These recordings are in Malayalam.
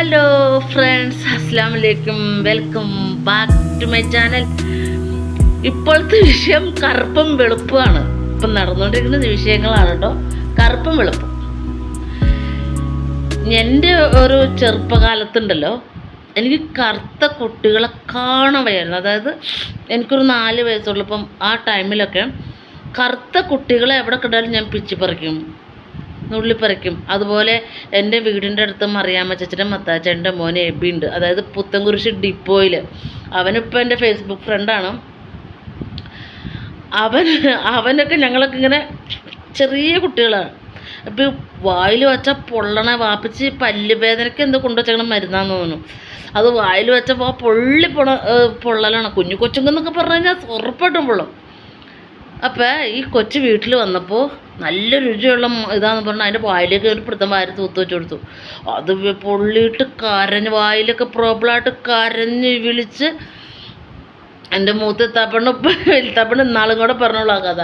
ഹലോ ഫ്രണ്ട്സ്, അസ്സാം വലൈക്കും. Welcome back to my channel. ഇപ്പോഴത്തെ വിഷയം കറുപ്പും വെളുപ്പുമാണ്. ഇപ്പം നടന്നുകൊണ്ടിരിക്കുന്ന വിഷയങ്ങളാണ് കേട്ടോ, കറുപ്പും വെളുപ്പും. എൻ്റെ ഒരു ചെറുപ്പകാലത്തുണ്ടല്ലോ, എനിക്ക് കറുത്ത കുട്ടികളെ കാണാൻ വയ്യായിരുന്നു. അതായത് എനിക്കൊരു 4 വയസ്സുള്ളപ്പം ആ ടൈമിലൊക്കെ കറുത്ത കുട്ടികളെ എവിടെ കണ്ടാലും ഞാൻ പിച്ചിപ്പറിക്കും, നുള്ളിപ്പറിക്കും. അതുപോലെ എൻ്റെ വീടിൻ്റെ അടുത്ത് മറിയാമ്മ ചേച്ചിയുടെ മത്താച്ചേൻ്റെ മോൻ എബി ഉണ്ട്, അതായത് പുത്തൻകുരിശ് ഡിപ്പോയിൽ. അവനിപ്പോൾ എൻ്റെ ഫേസ്ബുക്ക് ഫ്രണ്ടാണ്. അവനൊക്കെ ഞങ്ങളൊക്കെ ഇങ്ങനെ ചെറിയ കുട്ടികളാണ്. അപ്പോൾ വായിൽ വെച്ചാൽ പൊള്ളണ വാപ്പിച്ച് പല്ല് വേദനയ്ക്ക് എന്തോ കൊണ്ടുവച്ചേക്കണം മരുന്നാന്ന് തോന്നുന്നു. അത് വായിൽ വെച്ചപ്പോൾ പൊള്ളലാണ്. കുഞ്ഞു കൊച്ചുങ്ങെന്നൊക്കെ പറഞ്ഞു കഴിഞ്ഞാൽ ഉറപ്പായിട്ടും പൊള്ളും. അപ്പോൾ ഈ കൊച്ചു വീട്ടിൽ വന്നപ്പോൾ നല്ല രുചിയുള്ള ഇതാന്ന് പറഞ്ഞാൽ അതിൻ്റെ വായിലേക്ക് ഒരു പിടുത്തം വാരി തൂത്ത് വെച്ച് കൊടുത്തു. അത് പൊള്ളിയിട്ട് കരഞ്ഞ് വായിലൊക്കെ പ്രോബ്ലമായിട്ട് കരഞ്ഞ് വിളിച്ച് എൻ്റെ വലുത്താപ്പണ് ഇന്നാളും കൂടെ പറഞ്ഞോളൂ ആ കഥ.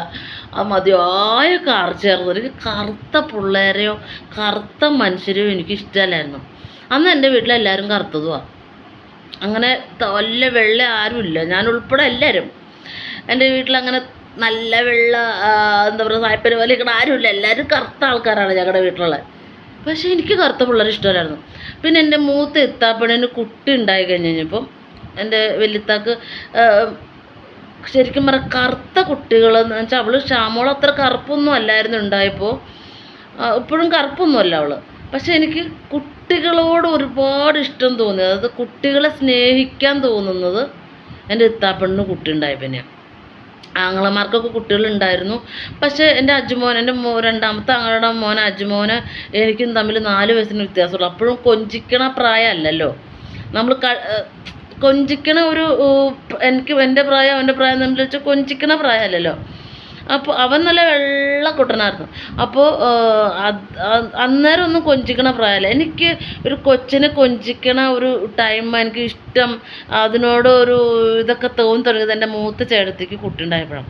ആ മതിയായ കാർച്ചയായിരുന്നു. എനിക്ക് കറുത്ത പിള്ളേരെയോ കറുത്ത മനുഷ്യരെയോ എനിക്ക് ഇഷ്ടമല്ലായിരുന്നു. അന്ന് എൻ്റെ വീട്ടിലെല്ലാവരും കറുത്തതുമാണ്. അങ്ങനെ വല്ല വെള്ള ആരുമില്ല, ഞാൻ ഉൾപ്പെടെ എല്ലാവരും. എൻ്റെ വീട്ടിലങ്ങനെ നല്ല വെള്ള എന്താ പറയുക സായ്പര് പോലെ ഇവിടെ ആരുമില്ല, എല്ലാവരും കറുത്ത ആൾക്കാരാണ് ഞങ്ങളുടെ വീട്ടിലുള്ളത്. പക്ഷേ എനിക്ക് കറുത്ത പിള്ളേർ ഇഷ്ടമല്ലായിരുന്നു. പിന്നെ എൻ്റെ മൂത്ത എത്താപ്പണിന് കുട്ടി ഉണ്ടായി കഴിഞ്ഞപ്പം എൻ്റെ വലിയത്താക്ക് ശരിക്കും പറഞ്ഞാൽ കറുത്ത കുട്ടികളെന്ന് വെച്ചാൽ അവൾ ഷാമോൾ അത്ര കറുപ്പൊന്നും അല്ലായിരുന്നു ഉണ്ടായപ്പോൾ, ഇപ്പോഴും കറുപ്പൊന്നും അല്ല അവൾ. പക്ഷെ എനിക്ക് കുട്ടികളോട് ഒരുപാട് ഇഷ്ടം തോന്നി, അതായത് കുട്ടികളെ സ്നേഹിക്കാൻ തോന്നുന്നത് എൻ്റെ എത്താപ്പണിന് കുട്ടി ഉണ്ടായി. പിന്നെ ആങ്ങളമാർക്കൊക്കെ കുട്ടികളുണ്ടായിരുന്നു. പക്ഷേ എൻ്റെ അജുമോൻ, എൻ്റെ രണ്ടാമത്തെ ആങ്ങളുടെ മോൻ അജുമോന് എനിക്കും തമ്മിൽ 4 വയസ്സിന് വ്യത്യാസമുള്ളൂ. അപ്പോഴും കൊഞ്ചിക്കണ പ്രായമല്ലല്ലോ നമ്മൾ. കൊഞ്ചിക്കണ ഒരു എൻ്റെ പ്രായം അവൻ്റെ പ്രായം തമ്മിൽ വെച്ചാൽ കൊഞ്ചിക്കണ പ്രായമല്ലല്ലോ. അപ്പോൾ അവൻ നല്ല വെള്ളക്കുട്ടനായിരുന്നു. അപ്പോൾ അന്നേരം ഒന്നും കൊഞ്ചിക്കണ പ്രായമല്ല. എനിക്ക് ഒരു കൊച്ചിനെ കൊഞ്ചിക്കണ ഒരു ടൈം എനിക്ക് ഇഷ്ടം, അതിനോട് ഒരു ഇതൊക്കെ തോന്നി തുടങ്ങിയത് എൻ്റെ മൂത്ത ചേട്ടത്തിക്ക് കുട്ടി ഉണ്ടായപ്പോഴാണ്.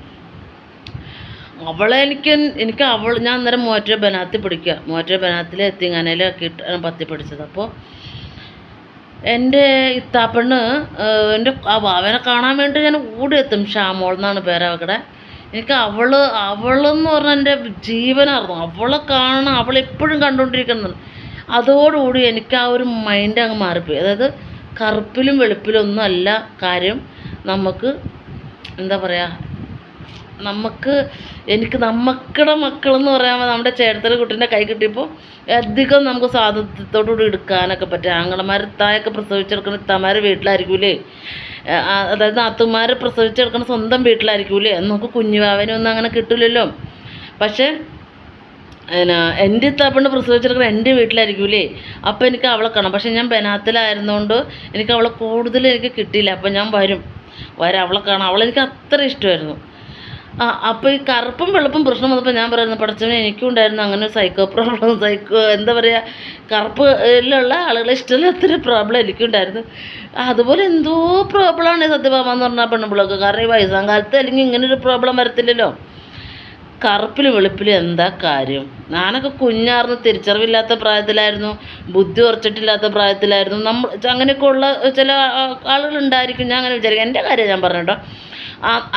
അവളെ ഞാൻ അന്നേരം മോറ്റ ബനാത്തിൽ പിടിക്കുക, മോറ്റ ബനാത്തിൽ എത്തിങ്ങാനയിലൊക്കെ പത്തി പിടിച്ചത്. അപ്പോൾ എൻ്റെ ഇത്താപ്പണ്ണ് എൻ്റെ അവനെ കാണാൻ വേണ്ടി ഞാൻ ഓടിയെത്തും. ഷാമോൾ എന്നാണ് പേര് അവക്കടെ. എനിക്ക് അവളെന്ന് പറഞ്ഞാൽ എൻ്റെ ജീവനായിരുന്നു. അവളെ കാണണം, അവളെപ്പോഴും കണ്ടുകൊണ്ടിരിക്കുന്നത്. അതോടുകൂടി എനിക്ക് ആ ഒരു മൈൻഡ് അങ്ങ് മാറിപ്പോയി. അതായത് കറുപ്പിലും വെളുപ്പിലും ഒന്നും അല്ല കാര്യം. നമുക്ക് എന്താ പറയുക, എനിക്ക് നമ്മക്കടെ മക്കളെന്ന് പറയാൻ നമ്മുടെ ചേട്ടത്തിൻ്റെ കുട്ടീൻ്റെ കൈ കിട്ടിയപ്പോൾ അധികം നമുക്ക് സ്വാതന്ത്ര്യത്തോടുകൂടി എടുക്കാനൊക്കെ പറ്റും. ആങ്ങളമാർ തായൊക്കെ പ്രസവിച്ചെടുക്കുന്ന ഇത്താമാർ വീട്ടിലായിരിക്കൂലേ, അതായത് നാത്തുമാർ പ്രസവിച്ചെടുക്കുന്ന സ്വന്തം വീട്ടിലായിരിക്കൂലേ. നമുക്ക് കുഞ്ഞുവാവനൊന്നും അങ്ങനെ കിട്ടില്ലല്ലോ. പക്ഷേ എൻ്റെ ഇത്താപ്പണ്ട് പ്രസവിച്ചെടുക്കുന്ന എൻ്റെ വീട്ടിലായിരിക്കൂലേ. അപ്പോൾ എനിക്ക് അവളെ കാണാം. പക്ഷേ ഞാൻ ബനാത്തിലായിരുന്നുകൊണ്ട് എനിക്ക് അവളെ കൂടുതൽ എനിക്ക് കിട്ടിയില്ല. അപ്പോൾ ഞാൻ വരും അവളെ കാണാം. അവളെനിക്ക് അത്ര ഇഷ്ടമായിരുന്നു. അപ്പോൾ ഈ കറുപ്പും വെളുപ്പും പ്രശ്നം വന്നപ്പോൾ ഞാൻ പറയുന്നത്, പഠിച്ചവനെ എനിക്കും ഉണ്ടായിരുന്നു അങ്ങനെ സൈക്കോ പ്രോബ്ലം. എന്താ പറയുക, കറുപ്പിലുള്ള ആളുകളെ ഇഷ്ടമില്ലാത്തൊരു പ്രോബ്ലം എനിക്കുണ്ടായിരുന്നു. അതുപോലെ എന്തോ പ്രോബ്ലമാണ് സത്യഭാമ എന്ന് പറഞ്ഞാൽ പെണ്ണുപിള്ളക്ക്. കാരണം ഈ വയസ്സാം കാലത്ത് അല്ലെങ്കിൽ ഇങ്ങനൊരു പ്രോബ്ലം വരത്തില്ലല്ലോ. കറുപ്പിലും വെളുപ്പിലും എന്താ കാര്യം? ഞാനൊക്കെ കുഞ്ഞാർന്ന് തിരിച്ചറിവില്ലാത്ത പ്രായത്തിലായിരുന്നു, ബുദ്ധി ഉറച്ചിട്ടില്ലാത്ത പ്രായത്തിലായിരുന്നു. അങ്ങനെയൊക്കെ ഉള്ള ചില ആളുകളുണ്ടായിരിക്കും, ഞാൻ അങ്ങനെ വിചാരിക്കും. എൻ്റെ കാര്യം ഞാൻ പറഞ്ഞു കേട്ടോ.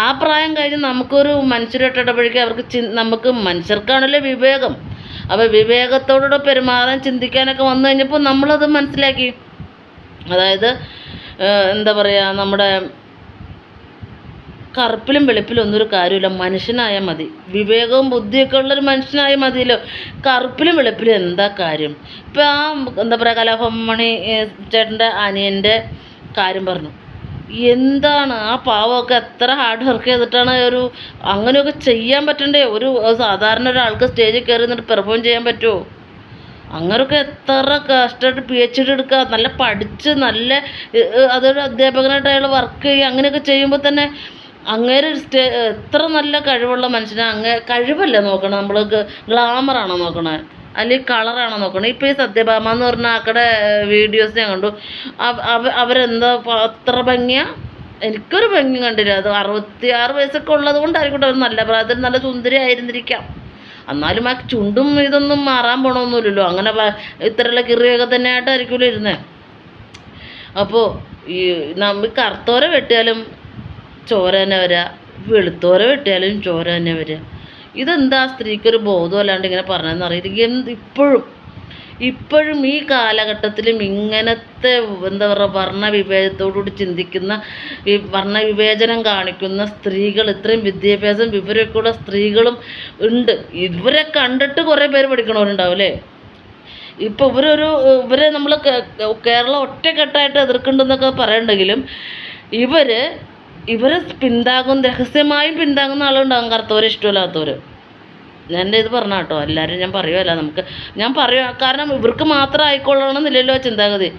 ആ പ്രായം കഴിഞ്ഞ് നമുക്കൊരു മനുഷ്യരായിട്ട് ഇടപഴകി നമുക്ക് മനുഷ്യർക്കാണല്ലോ വിവേകം. അപ്പോൾ വിവേകത്തോടെ പെരുമാറാൻ ചിന്തിക്കാനൊക്കെ വന്നു കഴിഞ്ഞപ്പോൾ നമ്മളത് മനസ്സിലാക്കി. അതായത് എന്താ പറയുക, നമ്മുടെ കറുപ്പിലും വെളുപ്പിലും ഒന്നും ഒരു കാര്യമില്ല, മനുഷ്യനായാൽ മതി. വിവേകവും ബുദ്ധിയൊക്കെ ഉള്ളൊരു മനുഷ്യനായാൽ മതിയല്ലോ. കറുപ്പിലും വെളുപ്പിലും എന്താ കാര്യം? ഇപ്പോൾ എന്താ പറയുക, കലാഭവൻ ചേട്ടൻ്റെ അനിയൻ്റെ കാര്യം പറഞ്ഞു. എന്താണ് ആ പാവമൊക്കെ എത്ര ഹാർഡ് വർക്ക് ചെയ്തിട്ടാണ് അങ്ങനെയൊക്കെ ചെയ്യാൻ പറ്റണ്ടേ? ഒരു സാധാരണ ഒരാൾക്ക് സ്റ്റേജിൽ കയറി നിന്നിട്ട് പെർഫോം ചെയ്യാൻ പറ്റുമോ? അങ്ങനെയൊക്കെ എത്ര കഷ്ടമായിട്ട് PhD എടുക്കുക, നല്ല പഠിച്ച് നല്ല അതൊരു അധ്യാപകനായിട്ട് അയാൾ വർക്ക് ചെയ്യുക. അങ്ങനെയൊക്കെ ചെയ്യുമ്പോൾ തന്നെ അങ്ങേരെ എത്ര നല്ല കഴിവുള്ള മനുഷ്യനാണ്. കഴിവല്ല നോക്കണം, നമ്മൾ ഗ്ലാമറാണോ നോക്കണേ അല്ലെങ്കിൽ കളറാണോ നോക്കണം? ഇപ്പോൾ ഈ സത്യഭാമ എന്ന് പറഞ്ഞ ആക്കടെ വീഡിയോസ് ഞാൻ കണ്ടു. അവരെന്താ അത്ര ഭംഗിയാണ്. എനിക്കൊരു ഭംഗി കണ്ടില്ല. അത് 66 വയസ്സൊക്കെ ഉള്ളത് കൊണ്ടായിരിക്കട്ടെ, അവർ നല്ല പ്രായത്തിൽ നല്ല സുന്ദരി ആയിരുന്നിരിക്കാം. എന്നാലും ആ ചുണ്ടും ഇതൊന്നും മാറാൻ പോകണമെന്നില്ലല്ലോ. അങ്ങനെ ഇത്രയുള്ള കിറിയൊക്കെ തന്നെ ആയിട്ടായിരിക്കുമല്ലോ ഇരുന്നേ. അപ്പോൾ ഈ നമ്മൾ കറുത്തോരെ വെട്ടിയാലും ചോര തന്നെ വരിക, വെളുത്തോരെ വെട്ടിയാലും ചോര തന്നെ വരിക. ഇതെന്താ സ്ത്രീക്കൊരു ബോധം അല്ലാണ്ട് ഇങ്ങനെ പറഞ്ഞതെന്ന് അറിയില്ല. ഇപ്പോഴും ഈ കാലഘട്ടത്തിലും ഇങ്ങനത്തെ എന്താ പറയുക വർണ്ണവിവേചനത്തോടുകൂടി ചിന്തിക്കുന്ന, ഈ വർണ്ണവിവേചനം കാണിക്കുന്ന സ്ത്രീകൾ, ഇത്രയും വിദ്യാഭ്യാസം വിവരമൊക്കെയുള്ള സ്ത്രീകളും ഉണ്ട്. ഇവരെ കണ്ടിട്ട് കുറേ പേര് പഠിക്കണവരുണ്ടാവും അല്ലേ. ഇപ്പോൾ ഇവരെ നമ്മൾ കേരളം ഒറ്റക്കെട്ടായിട്ട് എതിർക്കുന്നുണ്ടെന്നൊക്കെ പറയണ്ടെങ്കിലും ഇവർ രഹസ്യമായും പിന്താങ്ങുന്ന ആളുണ്ടാകും, കറുത്തവരെ ഇഷ്ടമില്ലാത്തവർ. ഞാൻ ഇത് പറഞ്ഞ കേട്ടോ, എല്ലാവരും ഞാൻ പറയുമല്ല, ഞാൻ പറയുക കാരണം ഇവർക്ക് മാത്രം ആയിക്കൊള്ളണമെന്നില്ലല്ലോ ചിന്താഗതി.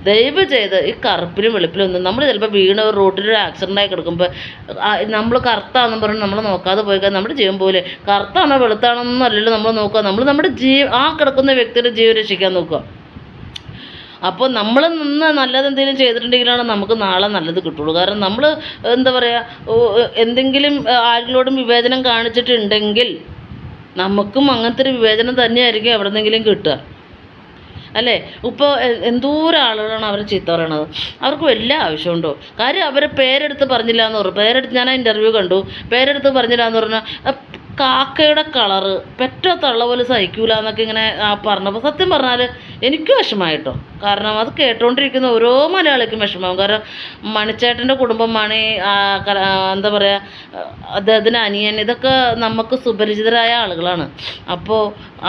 ദയവ് ചെയ്ത് ഈ കറുപ്പിലും വെളുപ്പിലൊന്നും നമ്മൾ ചിലപ്പോൾ വീണ് റോട്ടിലൊരു ആക്സിഡൻ്റായി കിടക്കുമ്പോൾ നമ്മൾ കറുത്താണെന്ന് പറഞ്ഞ് നമ്മൾ നോക്കാതെ പോയിക്കാൻ നമ്മുടെ ജീവൻ പോലെ, കറുത്താണോ വെളുത്താണോ എന്നൊന്നും അല്ലല്ലോ നമ്മൾ നോക്കുക. നമ്മൾ നമ്മുടെ ആ കിടക്കുന്ന വ്യക്തിയുടെ ജീവൻ രക്ഷിക്കാൻ നോക്കുക. അപ്പോൾ നമ്മൾ നിന്ന് നല്ലതെന്തെങ്കിലും ചെയ്തിട്ടുണ്ടെങ്കിലാണ് നമുക്ക് നാളെ നല്ലത് കിട്ടുള്ളൂ. കാരണം നമ്മൾ എന്താ പറയുക, എന്തെങ്കിലും ആരെങ്കിലോടും വിവേചനം കാണിച്ചിട്ടുണ്ടെങ്കിൽ നമുക്കും അങ്ങനത്തെ ഒരു വിവേചനം തന്നെയായിരിക്കും എവിടെ നിന്നെങ്കിലും കിട്ടുക അല്ലേ. ഇപ്പോൾ എന്തോരം ആളുകളാണ് അവർ ചീത്ത പറയണത്. അവർക്ക് വലിയ ആവശ്യമുണ്ടോ? കാര്യം അവരെ പേരെടുത്ത് പറഞ്ഞില്ല എന്ന് പറഞ്ഞു. ഞാൻ ആ ഇൻ്റർവ്യൂ കണ്ടു. പേരെടുത്ത് പറഞ്ഞില്ല എന്ന് പറഞ്ഞാൽ കാക്കയുടെ കളറ് പെറ്റ തള്ള പോലെ സഹിക്കൂല എന്നൊക്കെ ഇങ്ങനെ പറഞ്ഞപ്പോൾ സത്യം പറഞ്ഞാൽ എനിക്ക് വിഷമമായിട്ടോ. കാരണം അത് കേട്ടുകൊണ്ടിരിക്കുന്ന ഓരോ മലയാളിക്കും വിഷമമാകും. കാരണം മണിച്ചേട്ടൻ്റെ കുടുംബം, എന്താ പറയുക, അദ്ദേഹത്തിൻ്റെ അനിയൻ, ഇതൊക്കെ നമുക്ക് സുപരിചിതരായ ആളുകളാണ്. അപ്പോൾ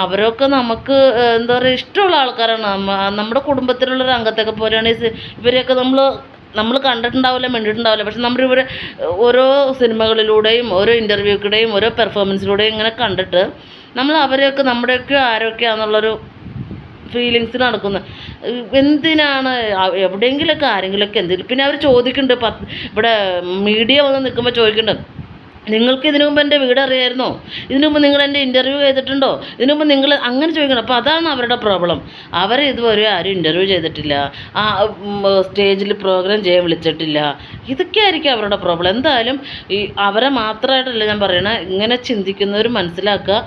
അവരൊക്കെ നമുക്ക് എന്താ പറയുക ഇഷ്ടമുള്ള ആൾക്കാരാണ്. നമ്മുടെ കുടുംബത്തിലുള്ളൊരു അംഗത്തൊക്കെ പോലെയാണ് ഇവരെയൊക്കെ നമ്മൾ കണ്ടിട്ടുണ്ടാവില്ല, മിണ്ടിട്ടുണ്ടാവില്ല. പക്ഷെ നമ്മളിവരെ ഓരോ സിനിമകളിലൂടെയും ഓരോ ഇൻ്റർവ്യൂക്കിടെയും ഓരോ പെർഫോമൻസിലൂടെയും ഇങ്ങനെ കണ്ടിട്ട് നമ്മൾ അവരെയൊക്കെ നമ്മുടെയൊക്കെ ആരൊക്കെയാണെന്നുള്ളൊരു ഫീലിങ്സ് നടക്കുന്നത്. എന്തിനാണ് എവിടെയെങ്കിലുമൊക്കെ ആരെങ്കിലുമൊക്കെ എന്തെങ്കിലും. പിന്നെ അവർ ചോദിക്കുന്നുണ്ട്, ഇവിടെ മീഡിയ വന്ന് നിൽക്കുമ്പോൾ ചോദിക്കുന്നുണ്ട്, നിങ്ങൾക്ക് ഇതിനു മുമ്പ് എൻ്റെ വീട് അറിയായിരുന്നോ? ഇതിനു മുമ്പ് നിങ്ങൾ എൻ്റെ ഇൻ്റർവ്യൂ ചെയ്തിട്ടുണ്ടോ? ഇതിനു മുമ്പ് നിങ്ങൾ അങ്ങനെ ചോദിക്കണം. അപ്പോൾ അതാണ് അവരുടെ പ്രോബ്ലം. അവരെ ഇതുവരെ ആരും ഇൻ്റർവ്യൂ ചെയ്തിട്ടില്ല, ആ സ്റ്റേജിൽ പ്രോഗ്രാം ചെയ്യാൻ വിളിച്ചിട്ടില്ല. ഇതൊക്കെ ആയിരിക്കും അവരുടെ പ്രോബ്ലം. എന്തായാലും അവരെ മാത്രമായിട്ടല്ല ഞാൻ പറയണേ, ഇങ്ങനെ ചിന്തിക്കുന്നവർ മനസ്സിലാക്കുക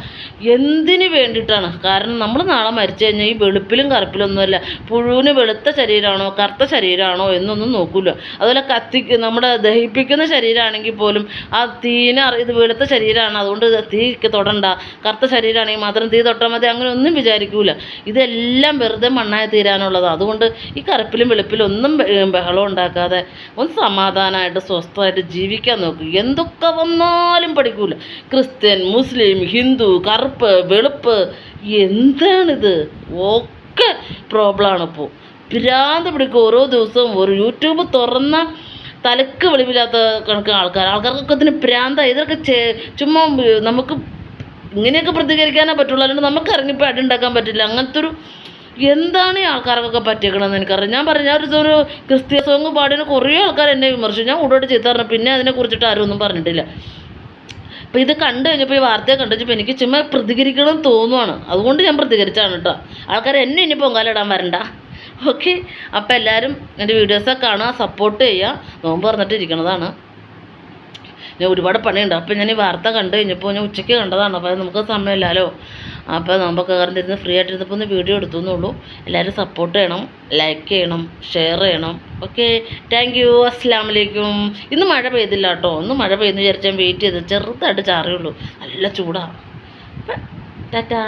എന്തിനു വേണ്ടിയിട്ടാണ്. കാരണം നമ്മൾ നാളെ മരിച്ചു കഴിഞ്ഞാൽ ഈ വെളുപ്പിലും കറുപ്പിലൊന്നുമല്ല, പുഴുവിന് വെളുത്ത ശരീരമാണോ കറുത്ത ശരീരമാണോ എന്നൊന്നും നോക്കില്ല. അതുപോലെ നമ്മുടെ ദഹിപ്പിക്കുന്ന ശരീരമാണെങ്കിൽ പോലും ആ ഇത് വെളുത്ത ശരീരമാണ്, അതുകൊണ്ട് തീ തൊടണ്ട, കറുത്ത ശരീരമാണെങ്കിൽ മാത്രം തീ തൊട്ടാൽ മതി, അങ്ങനെ ഒന്നും വിചാരിക്കൂല. ഇതെല്ലാം വെറുതെ മണ്ണായി തീരാനുള്ളത്. അതുകൊണ്ട് ഈ കറുപ്പിലും വെളുപ്പിലും ഒന്നും ബഹളം ഉണ്ടാക്കാതെ ഒന്ന് സമാധാനമായിട്ട് സ്വസ്ഥമായിട്ട് ജീവിക്കാൻ നോക്കും. എന്തൊക്കെ വന്നാലും പഠിക്കൂല. ക്രിസ്ത്യൻ, മുസ്ലിം, ഹിന്ദു, കറുപ്പ്, വെളുപ്പ്, എന്താണിത്? ഒക്കെ പ്രോബ്ലമാണ്. ഇപ്പോൾ ഭ്രാന്ത് പിടിക്കും. ഓരോ ദിവസവും ഒരു യൂട്യൂബ് തുറന്ന തലക്ക് വെളിവില്ലാത്ത കണക്ക് ആൾക്കാർക്കൊക്കെ ഇതിന് ഭ്രാന്തായി. ഇതൊക്കെ ചുമ്മാ നമുക്ക് ഇങ്ങനെയൊക്കെ പ്രതികരിക്കാനേ പറ്റുള്ളൂ, അല്ലാണ്ട് നമുക്ക് ഇറങ്ങിപ്പോൾ അടിയുണ്ടാക്കാൻ പറ്റില്ല. അങ്ങനത്തെ ഒരു എന്താണ് ഈ ആൾക്കാർക്കൊക്കെ പറ്റിയേക്കണമെന്ന് എനിക്കറിയാം. ഞാൻ ഒരു ക്രിസ്ത്യ സോങ് പാടിന് കുറേ ആൾക്കാർ എന്നെ വിമർശിച്ചു. ഞാൻ ഉടോട്ട് ചീത്ത പറഞ്ഞു. പിന്നെ അതിനെക്കുറിച്ചിട്ട് ആരും ഒന്നും പറഞ്ഞിട്ടില്ല. അപ്പോൾ ഇത് കണ്ടു കഴിഞ്ഞപ്പോൾ, ഈ വാർത്തയെ കണ്ടു കഴിഞ്ഞപ്പോൾ എനിക്ക് ചുമ്മാ പ്രതികരിക്കണം തോന്നുവാണ്. അതുകൊണ്ട് ഞാൻ പ്രതികരിച്ചാണ് കേട്ടോ. ആൾക്കാർ എന്നെ ഇനി പൊങ്കാലിടാൻ വരണ്ട. ഓക്കെ, അപ്പോൾ എല്ലാവരും എൻ്റെ വീഡിയോസൊക്കെ കാണുക, സപ്പോർട്ട് ചെയ്യുക. നോമ്പ് പറഞ്ഞിട്ട് ഇരിക്കണതാണ്. ഞാൻ ഒരുപാട് പണിയുണ്ട്. അപ്പോൾ ഞാൻ ഈ വാർത്ത കണ്ടു കഴിഞ്ഞപ്പോൾ ഞാൻ ഉച്ചയ്ക്ക് കണ്ടതാണ്. അപ്പോൾ നമുക്ക് സമയമില്ലല്ലോ. അപ്പോൾ നോമ്പൊക്കെ കറണ്ടിരുന്ന് ഫ്രീ ആയിട്ടിരുന്നപ്പോൾ ഒന്ന് വീഡിയോ എടുത്തു എന്നുള്ളൂ. എല്ലാവരും സപ്പോർട്ട് ചെയ്യണം, ലൈക്ക് ചെയ്യണം, ഷെയർ ചെയ്യണം. Okay, thank you. അസ്സലാമു അലൈക്കും. ഇന്ന് മഴ പെയ്തില്ല കേട്ടോ. ഒന്ന് മഴ പെയ്യുന്നു വിചാരിച്ചാൽ വെയിറ്റ് ചെയ്ത് ചെറുതായിട്ട് ചാറിയുള്ളൂ. നല്ല ചൂടാണ്. അപ്പം ടാറ്റാ.